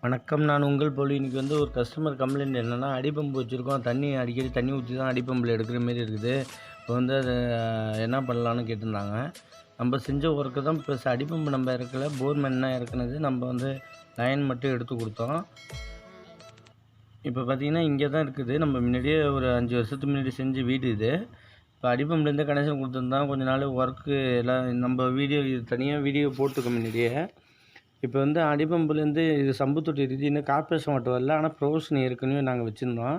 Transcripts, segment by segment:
வணக்கம். நான் உங்கள் போலி. இன்றைக்கி ஒரு கஸ்டமர் கம்ப்ளைண்ட் என்னென்னா, அடிப்பம்பு வச்சுருக்கோம். அடிக்கடி தண்ணி ஊற்றி தான் அடிப்பம்பில் எடுக்கிற மாரி இருக்குது. இப்போ அதை என்ன பண்ணலான்னு கேட்டிருந்தாங்க. நம்ம செஞ்ச ஒர்க்கு தான் ப்ளஸ் அடிப்பம்பு நம்ம இறக்கல, போர்மேன் தான் இறக்குனது. நம்ம லைன் மட்டும் எடுத்து கொடுத்தோம். இப்போ பார்த்திங்கன்னா இங்கே தான் இருக்குது. நம்ம முன்னாடியே ஒரு 5 வருஷத்துக்கு முன்னாடி செஞ்ச வீடு இது. இப்போ அடிப்பம்புலேருந்து கனெக்ஷன் கொடுத்துருந்தோம். கொஞ்ச நாள் ஒர்க்கு எல்லாம் நம்ம இது தனியாக வீடியோ போட்டுருக்கோம் முன்னாடியே. இப்போ அடிப்பம்புலேருந்து இது சம்பு தொட்டி இருக்குது. இன்னும் கார்பரேஷன் வாட்டர் வரல, ஆனால் ப்ரொவிஷன் ஏற்கனவே நாங்கள் வச்சுருந்தோம்.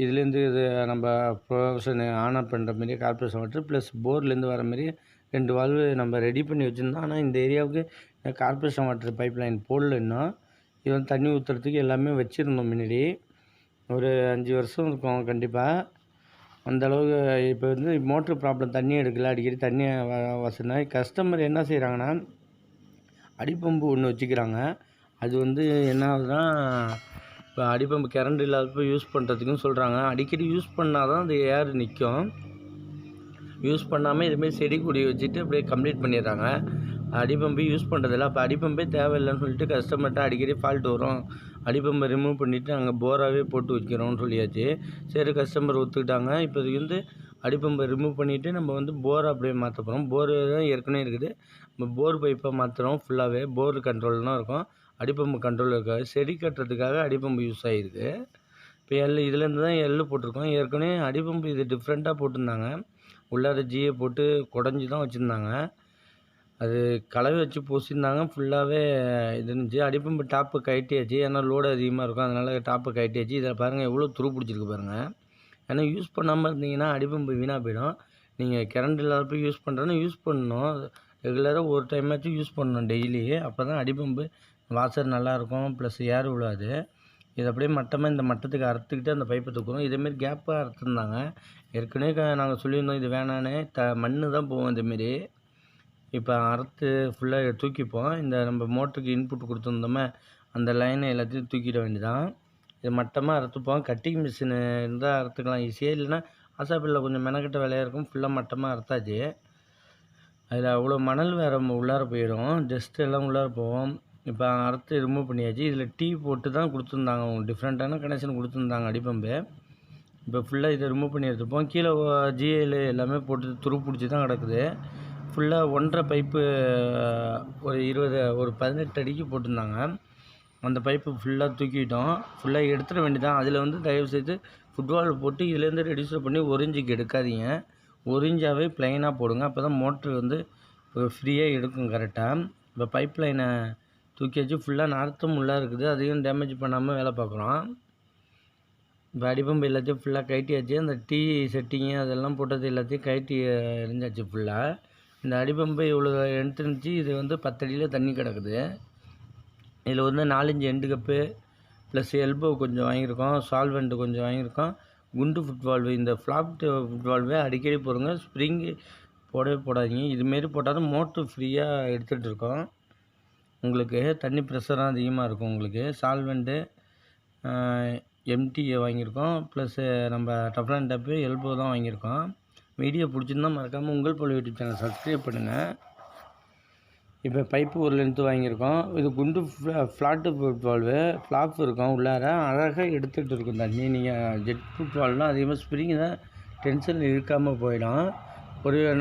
இதுலேருந்து இது நம்ம ப்ரொவிஷன் ஆன் ஆஃப் பண்ணுற மாரி கார்பரேஷன் வாட்டர் ப்ளஸ் போர்லேருந்து வர மாரி 2 வால்வு நம்ம ரெடி பண்ணி வச்சுருந்தோம். ஆனால் இந்த ஏரியாவுக்கு கார்பரேஷன் வாட்டர் பைப் லைன் போடல இன்னும். இது தண்ணி ஊற்றுறதுக்கு எல்லாமே வச்சுருந்தோம் முன்னாடி. ஒரு 5 வருஷம் இருக்கும் கண்டிப்பாக. அந்தளவுக்கு இப்போ மோட்ரு ப்ராப்ளம், தண்ணி எடுக்கல, அடிக்கடி தண்ணி வசதினா கஸ்டமர் என்ன செய்கிறாங்கன்னா, அடிப்பம்பு ஒன்று வச்சுக்கிறாங்க. அது என்ன ஆகுதுன்னா, இப்போ அடிப்பம்பு கரண்ட் இல்லாதப்போ யூஸ் பண்ணுறதுக்குன்னு சொல்கிறாங்க. அடிக்கடி யூஸ் பண்ணால் தான் அந்த ஏர் நிற்கும். யூஸ் பண்ணாமல் இதுமாரி செடி கொடி வச்சுட்டு அப்படியே கம்ப்ளீட் பண்ணிடுறாங்க. அடிப்பம்பு யூஸ் பண்ணுறதில்ல. அப்போ அடிப்பம்பே தேவையில்லைன்னு சொல்லிட்டு கஸ்டமர்கிட்ட அடிக்கடி ஃபால்ட் வரும். அடிப்பம்பை ரிமூவ் பண்ணிவிட்டு நாங்கள் போராகவே போட்டு வைக்கிறோம்னு சொல்லியாச்சு. சரி, கஸ்டமர் ஒத்துக்கிட்டாங்க. இப்போதைக்கு அடிப்பம்பை ரிமூவ் பண்ணிவிட்டு நம்ம போரை அப்படியே மாற்ற போகிறோம். போர் தான் ஏற்கனவே இருக்குது. நம்ம போர் பைப்பை மாற்றுறோம். ஃபுல்லாகவே போர் கண்ட்ரோல் தான் இருக்கும், அடிப்பம்பு கண்ட்ரோல் இருக்காது. செடி கட்டுறதுக்காக அடிப்பம்பு யூஸ் ஆகிருக்கு. இப்போ இதுலேருந்து தான் போட்டிருக்கோம். ஏற்கனவே அடிப்பம்பு இது டிஃப்ரெண்ட்டாக போட்டிருந்தாங்க. உள்ளார ஜியை போட்டு குடஞ்சி தான் வச்சுருந்தாங்க. அது கலவை வச்சு பூசியிருந்தாங்க. ஃபுல்லாகவே இது இருந்துச்சு. அடிப்பம்பு டாப்பு கட்டியாச்சு. ஏன்னா லோடு அதிகமாக இருக்கும், அதனால் டாப்பு கட்டியாச்சு. இதில் பாருங்கள் எவ்வளோ துரு பிடிச்சிருக்கு பாருங்கள். ஏன்னா யூஸ் பண்ணாமல் இருந்தீங்கன்னா அடிப்பம்பு வீணாக போயிடும். நீங்கள் கரண்ட் இல்லாதப்போ யூஸ் பண்ணுறோன்னா யூஸ் பண்ணணும். ரெகுலராக ஒரு டைமாச்சும் யூஸ் பண்ணணும் டெய்லி. அப்போ தான் அடிப்பம்பு வாசர் நல்லாயிருக்கும், ப்ளஸ் ஏர் விழாது. இது அப்படியே மட்டமாக இந்த மட்டத்துக்கு அறுத்துக்கிட்டு அந்த பைப்பை தூக்குறோம். இதேமாரி கேப்பாக அறுத்துருந்தாங்க. ஏற்கனவே நாங்கள் சொல்லியிருந்தோம் இது வேணான்னு. மண் தான் போவோம் இதேமாரி. இப்போ அறுத்து ஃபுல்லாக தூக்கிப்போம். இந்த நம்ம மோட்டருக்கு இன்புட் கொடுத்துருந்தோமே, அந்த லைனை எல்லாத்தையும் தூக்கிட வேண்டியதான். இது மட்டமாக அறுத்துப்போம். கட்டிங் மிஷினு இருந்தால் அறுத்துக்கலாம் ஈஸியாக. இல்லைன்னா ஆசாப்பில்ல கொஞ்சம் மெனக்கட்ட வேலையாக இருக்கும். ஃபுல்லாக மட்டமாக அறுத்தாச்சு. அதில் அவ்வளோ மணல் வேறு உள்ளார போயிடும், டஸ்ட்டு எல்லாம் உள்ளார போவோம். இப்போ அறுத்து ரிமூவ் பண்ணியாச்சு. இதில் டீ போட்டு தான் கொடுத்துருந்தாங்க. அவங்க டிஃப்ரெண்ட்டான கனெக்ஷன் கொடுத்துருந்தாங்க அடிப்பம்பு. இப்போ ஃபுல்லாக இதை ரிமூவ் பண்ணி எடுத்துப்போம். கீழே ஜிஏல எல்லாமே போட்டு துரு பிடிச்சி தான் கிடக்குது. ஃபுல்லாக 1.5 பைப்பு ஒரு 18 அடிக்கு போட்டிருந்தாங்க. அந்த பைப்பு ஃபுல்லாக தூக்கிட்டோம். ஃபுல்லாக எடுத்துட வேண்டியதான். அதில் தயவுசெய்து ஃபுட்வால் போட்டு இதுலேருந்து ரெடியூசர் பண்ணி 1 இன்ச்சுக்கு எடுக்காதீங்க. 1 இன்ச்சாகவே ப்ளைனாக போடுங்க. அப்போ தான் மோட்ரு ஃப்ரீயாக எடுக்கும் கரெக்டாக. இப்போ பைப் லைனை தூக்கியாச்சு. ஃபுல்லாக நார்த்தும் உள்ளாக இருக்குது. அதையும் டேமேஜ் பண்ணாமல் வேலை பார்க்குறோம். இப்போ அடிப்பம்பு எல்லாத்தையும் ஃபுல்லாக கட்டியாச்சு. அந்த டீ செட்டிங்கு அதெல்லாம் போட்டது எல்லாத்தையும் கட்டி எரிஞ்சாச்சு ஃபுல்லாக. இந்த அடிப்பம்பு இவ்வளோ எடுத்து இருந்துச்சு. இது 10 அடியில் தண்ணி கிடக்குது. இதில் 4 inch end cup plus elbow கொஞ்சம் வாங்கியிருக்கோம், சால்வெண்ட்டு கொஞ்சம் வாங்கியிருக்கோம், குண்டு ஃபுட்வால்வு. இந்த ஃப்ளாப்ட் ஃபுட்வால்வே அடிக்கடி போடுங்க. ஸ்ப்ரிங்கு போடவே போடாதீங்க. இதுமாரி போட்டால் தான் மோட்ரு ஃப்ரீயாக எடுத்துகிட்டு இருக்கோம். உங்களுக்கு தண்ணி ப்ரெஷரும் அதிகமாக இருக்கும். உங்களுக்கு சால்வெண்ட்டு எம்டிஏ வாங்கியிருக்கோம், ப்ளஸ்ஸு நம்ம டஃப்லான் டேப்பு எல்போ தான் வாங்கியிருக்கோம். வீடியோ பிடிச்சிருந்தால் மறக்காமல் உங்கள் போல் யூடியூப் சேனல் சப்ஸ்கிரைப் பண்ணுங்கள். இப்போ பைப்பு ஒரு லென்த்து வாங்கியிருக்கோம். இது குண்டு ஃப்ளாட்டு ஃபுட்வால்வு, ஃப்ளாப் இருக்கும் உள்ளார. அழகாக எடுத்துகிட்டு இருக்கும் தண்ணி. நீங்கள் ஜெட் ஃபுட்வால்னால் அதிகமாக ஸ்ப்ரிங்கு தான் டென்ஷன் இழுக்காமல் போயிடும்.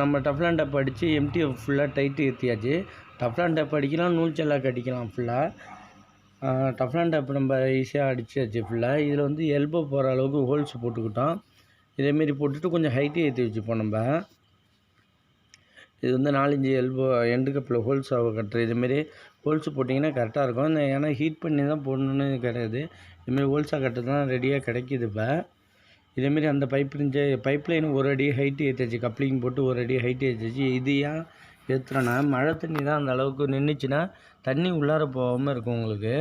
நம்ம டஃப்லான் டேப் அடித்து எம்டிஎஃப் ஃபுல்லாக டைட்டு ஏற்றியாச்சு. டஃப்லான் டேப் அடிக்கலாம், நூல் செல்லாக்கு அடிக்கலாம். ஃபுல்லாக டஃப்லான் டேப் நம்ம ஈஸியாக அடிச்சாச்சு ஃபுல்லாக. இதில் எல்போ போகிற அளவுக்கு ஹோல்ஸ் போட்டுக்கிட்டோம். இதேமாரி போட்டுட்டு கொஞ்சம் ஹைட்டு ஏற்றி வச்சுப்போம். நம்ம இது 4 இன்ச்சு எல்போ எண்டு கப்பில் ஹோல்ஸ் கட்டுற இதுமாரி ஹோல்ஸ் போட்டிங்கன்னா கரெக்டாக இருக்கும். ஏன்னா ஹீட் பண்ணி தான் போடணுன்னு கிடையாது. இதுமாரி ஹோல்ஸாக கட்டு தான் ரெடியாக கிடைக்கிது. இப்போ இதேமாரி அந்த பைப் லைன் 1 அடி ஹைட்டு ஏற்றியாச்சு. கப்ளிங் போட்டு 1 அடி ஹைட்டு ஏற்றியாச்சு. இது ஏன் ஏற்றுறோன்னா, மழை தண்ணி தான் அந்த அளவுக்கு நின்றுச்சுன்னா தண்ணி உள்ளார போகாமல் இருக்கும் உங்களுக்கு.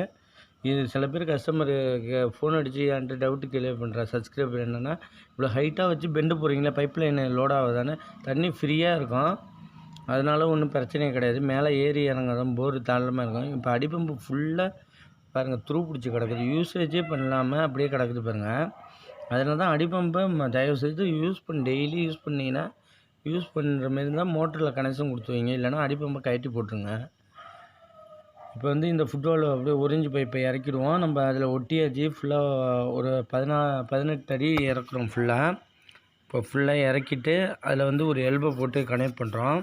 இது சில பேர் கஸ்டமருக்கு ஃபோன் அடித்து என்கிட்ட டவுட்டு கிளியர் பண்ணுற சப்ஸ்கிரைபர் என்னென்னா, இவ்வளோ ஹைட்டாக வச்சு பெண்டு போடுறீங்களா, பைப் லைன் லோட் ஆகுதானே. தண்ணி ஃப்ரீயாக இருக்கும், அதனால் ஒன்றும் பிரச்சனையே கிடையாது. மேலே ஏறி இறங்காதான் போர் தாழ்லமாக இருக்கும். இப்போ அடிப்பம்பு ஃபுல்லாக பாருங்கள் துரு பிடிச்சி கிடக்குது. யூசேஜே பண்ணலாமல் அப்படியே கிடக்குது பாருங்கள். அதனால தான் அடிப்பம்பை தயவுசெய்து டெய்லி யூஸ் பண்ணிங்கன்னா, யூஸ் பண்ணுற மாரி இருந்தால் மோட்டரில் கனெக்ஷன் கொடுத்து வைங்க. இல்லைனா அடிப்பம்பை கழட்டி போட்டுருங்க. இப்போ வந்து இந்த ஃபுட்வால் அப்படியே உறிஞ்சி பைப்பை இறக்கிடுவோம். நம்ம அதில் ஒட்டியாச்சு. ஃபுல்லாக ஒரு 18 அடி இறக்குறோம் ஃபுல்லாக. இப்போ ஃபுல்லாக இறக்கிட்டு அதில் வந்து ஒரு எல்போ போட்டு கனெக்ட் பண்ணுறோம்.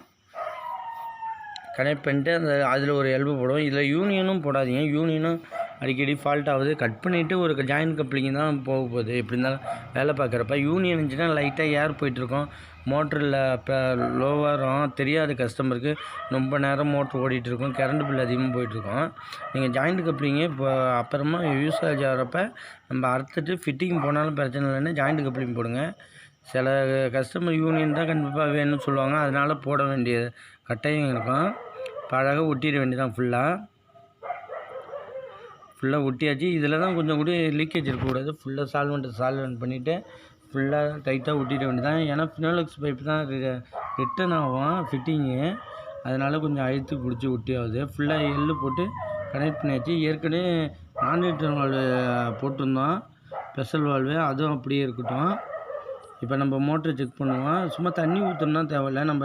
கனெக்ட் பண்ணிட்டு அதில் ஒரு எல்போ போடுவோம். இதில் யூனியனும் போடாதீங்க. யூனியனும் அடிக்கடி ஃபால்ட் ஆகுது. கட் பண்ணிவிட்டு ஒரு ஜாயின்ட் கப்ளிங் தான் போக போகுது. எப்படி இருந்தாலும் வேலை பார்க்குறப்ப யூனியன் இருந்துச்சுன்னா லைட்டாக ஏர் போயிட்டுருக்கோம். மோட்டரில் இப்போ லோவாக தெரியாத கஸ்டமருக்கு ரொம்ப நேரம் மோட்ரு ஓடிட்டுருக்கும். கரண்ட் பில் அதிகமாக போயிட்டுருக்கோம். நீங்கள் ஜாயிண்ட் கப்ளிங்கு இப்போ அப்புறமா யூஸேஜ் ஆகிறப்ப நம்ம அறுத்துட்டு ஃபிட்டிங் போனாலும் பிரச்சனை இல்லைன்னு ஜாயிண்ட் கப்ளிங் போடுங்க. சில கஸ்டமர் யூனியன் தான் கண்டிப்பாக வேணும்னு சொல்லுவாங்க. அதனால் போட வேண்டிய கட்டாயம் இருக்கும். இப்போ அழகாக ஒட்டிட வேண்டியதான். ஃபுல்லாக ஒட்டியாச்சு. இதில் தான் கொஞ்சம் கூட லீக்கேஜ் இருக்கக்கூடாது. ஃபுல்லாக சால்வெண்ட் பண்ணிவிட்டு ஃபுல்லாக டைட்டாக ஒட்டிட வேண்டியதான். ஏன்னா ஃபினோலெக்ஸ் பைப் தான் ரிட்டன் ஆகும் ஃபிட்டிங்கு. அதனால் கொஞ்சம் அழுத்து பிடிச்சி ஒட்டி ஆகுது. ஃபுல்லாக எள்ளு போட்டு கனெக்ட் பண்ணியாச்சு. ஏற்கனவே நான் ரிட்டர்ன் வால்வு போட்டிருந்தோம், ஸ்பெஷல் வால்வு, அதுவும் அப்படியே இருக்கட்டும். இப்போ நம்ம மோட்டர் செக் பண்ணுவோம். சும்மா தண்ணி ஊற்றணும்னா தேவையில்ல. நம்ம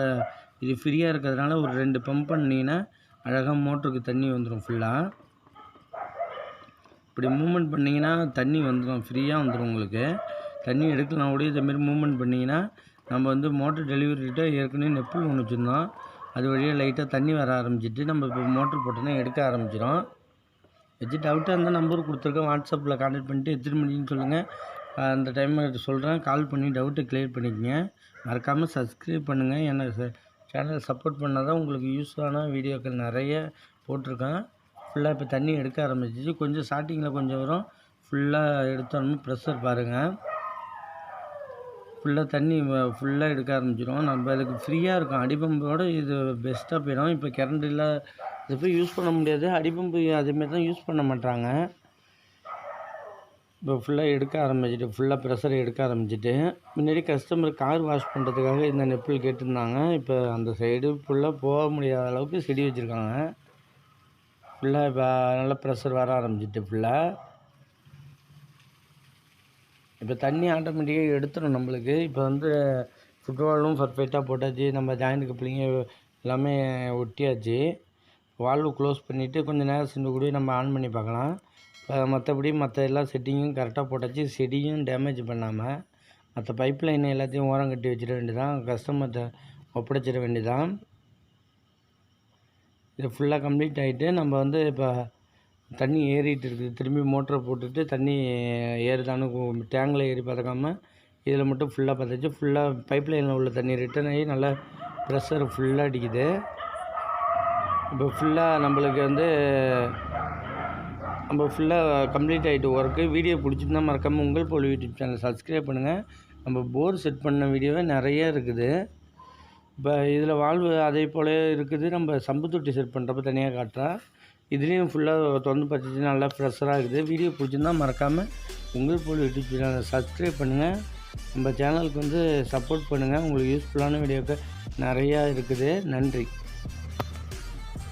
இது ஃப்ரீயாக இருக்கிறதுனால ஒரு 2 பம்ப் பண்ணிங்கன்னா அழகாக மோட்டருக்கு தண்ணி வந்துடும். ஃபுல்லாக இப்படி மூமெண்ட் பண்ணிங்கன்னா தண்ணி வந்துடும், ஃப்ரீயாக வந்துடும். உங்களுக்கு தண்ணி எடுக்கலாம் கூட இதேமாரி மூமெண்ட் பண்ணிங்கன்னா நம்ம வந்து மோட்டர் டெலிவரிகிட்ட ஏற்கனவே நெப்பிள் ஒன்று வச்சுருந்தோம். அது வழியாக லைட்டாக தண்ணி வர ஆரம்பிச்சிட்டு நம்ம இப்போ மோட்ரு போட்டோன்னா எடுக்க ஆரம்பிச்சிடும். டவுட்டாக இருந்தால் நம்பர் கொடுத்துருக்கேன். வாட்ஸ்அப்பில் கான்டாக்ட் பண்ணிட்டு எத்தனை மணின்னு சொல்லுங்கள். அந்த டைம் சொல்கிறேன். கால் பண்ணி டவுட்டை கிளியர் பண்ணிக்கங்க. மறக்காமல் சப்ஸ்கிரைப் பண்ணுங்கள். எனக்கு சேனல் சப்போர்ட் பண்ணால் தான் உங்களுக்கு யூஸான வீடியோக்கள் நிறைய போட்டிருக்கேன். ஃபுல்லாக இப்போ தண்ணி எடுக்க ஆரம்பிச்சிச்சு. கொஞ்சம் ஸ்டார்டிங்கில் கொஞ்சம் வரும். ஃபுல்லாக எடுத்தோம்னா ப்ரெஷர் பாருங்கள். ஃபுல்லாக தண்ணி ஃபுல்லாக எடுக்க ஆரம்பிச்சிடும். நம்ம அதுக்கு ஃப்ரீயாக இருக்கும். அடிப்பம்போடு இது பெஸ்ட்டாக போயிடும். இப்போ கரண்ட் இல்லை, இது போய் யூஸ் பண்ண முடியாது. அடிப்பம்பு அதேமாரி தான் யூஸ் பண்ண மாட்டாங்க. இப்போ ஃபுல்லாக எடுக்க ஆரம்பிச்சிட்டு ஃபுல்லாக ப்ரெஷர் எடுக்க ஆரம்பிச்சிட்டு முன்னாடி கஸ்டமர் கார் வாஷ் பண்ணுறதுக்காக இந்த நெப்பிள் கேட்டிருந்தாங்க. இப்போ அந்த சைடு ஃபுல்லாக போக முடியாத அளவுக்கு செடி வச்சுருக்காங்க. ஃபுல்லாக இப்போ நல்லா ப்ரெஷர் வர ஆரம்பிச்சிட்டு ஃபுல்லாக இப்போ தண்ணி ஆட்டோமேட்டிக்காக எடுத்துடும் நம்மளுக்கு. இப்போ வந்து ஃபுட்வாலும் பர்ஃபெக்டாக போட்டாச்சு. நம்ம ஜாயிண்ட் கப்ளிங்கு எல்லாமே ஒட்டியாச்சு. வால்வு க்ளோஸ் பண்ணிவிட்டு கொஞ்சம் நேரம் சென்று கூட நம்ம ஆன் பண்ணி பார்க்கலாம். மற்றபடி மற்ற எல்லா செட்டிங்கும் கரெக்டாக போட்டாச்சு. செடியும் டேமேஜ் பண்ணாமல் மற்ற பைப் லைன் எல்லாத்தையும் ஓரம் கட்டி வச்சிட வேண்டியதான். கஸ்டமர்கிட்ட ஒப்படைச்சிட வேண்டியதான். இது ஃபுல்லாக கம்ப்ளீட் ஆகிட்டு நம்ம வந்து இப்போ தண்ணி ஏறிட்டு இருக்குது. திரும்பி மோட்டரை போட்டுட்டு தண்ணி ஏறுதான்னு டேங்கில் ஏறி பார்த்துக்காம இதில் மட்டும் ஃபுல்லாக பார்த்தாச்சு. ஃபுல்லாக பைப் லைனில் உள்ள தண்ணி ரிட்டர்ன் ஆகி நல்லா ப்ரெஷர் ஃபுல்லாக அடிக்குது. இப்போ ஃபுல்லாக நம்மளுக்கு வந்து நம்ம ஃபுல்லாக கம்ப்ளீட் ஆகிட்டு ஒர்க்கு. வீடியோ பிடிச்சிருந்தா மறக்காமல் உங்கள் போல் யூடியூப் சேனல் சப்ஸ்கிரைப் பண்ணுங்கள். நம்ம போர் செட் பண்ண வீடியோவே நிறைய இருக்குது. இப்போ இதில் வால்வு அதே போல் இருக்குது. நம்ம சம்பு தொட்டி செட் பண்ணுறப்ப தனியாக காட்டுறேன். இதுலேயும் ஃபுல்லாக திறந்து பார்த்துட்டு நல்லா ப்ரெஷராக இருக்குது. வீடியோ பிடிச்சிருந்தா மறக்காமல் உங்கள் போல் யூடியூப் சேனலை சப்ஸ்கிரைப் பண்ணுங்கள். நம்ம சேனலுக்கு வந்து சப்போர்ட் பண்ணுங்கள். உங்களுக்கு யூஸ்ஃபுல்லான வீடியோக்கள் நிறையா இருக்குது. நன்றி.